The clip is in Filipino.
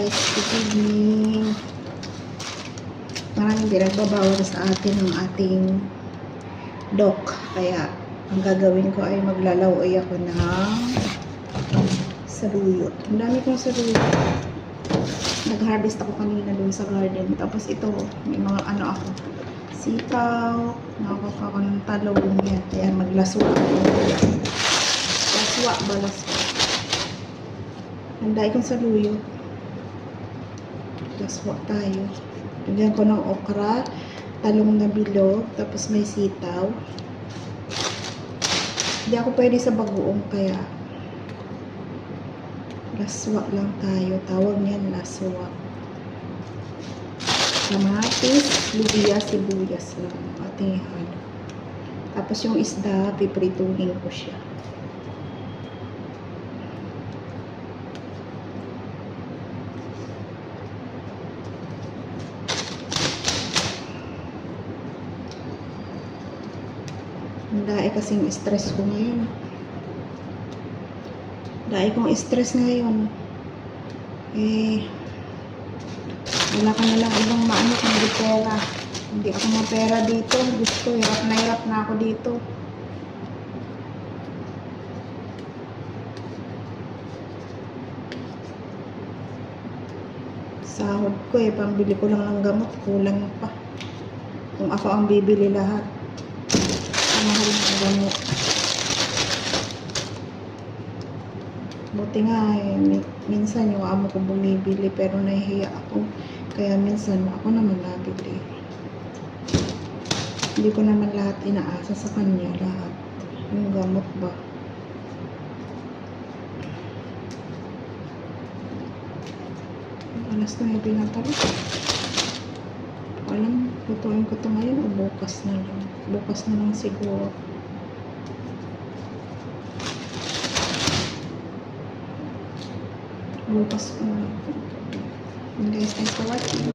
guys, good evening. Maraming pinagbabawal sa atin ng ating dock. Kaya, ang gagawin ko ay maglalaway ako ng saluyot. Ang dami kong saluyot. Nag-harvest ako kanina dun sa garden. Tapos ito, may mga ano ako. Sitaw, nakakaka ko ng talong yan. Kaya maglaswa ako. Laswa. Ang dami kong saluyot. Laswa tayo. Lagyan ko ng okra, talong na bilog, tapos may sitaw. Hindi ako pwede sa bagoong, kaya laswa lang tayo. Tawag niyan laswa. Kamatis, luya, sibuyas lang. Ating halo. Tapos yung isda, piprituhin ko siya. Dahil kasing stress ko ngayon. Dahil kong stress ngayon. Wala ka na lang ibang maano kung hindi pera. Hindi ako mapera dito. Gusto, hirap na ako dito. Sahod ko pambili ko lang ng gamot. Kulang pa. Kung ako ang bibili lahat. Mahal ng gamot. Buti nga minsan yung amo ko bumibili pero nahihiya ako. Kaya minsan ako naman nabili. Hindi ko naman lahat inaasa sa kanya. Lahat. Yung gamot ba. Alas na yung pinatalo. Alam, lutuin ko ito ngayon o bukas na lang. Bukas na lang siguro. Bukas ko na lang. And guys, thanks for watching.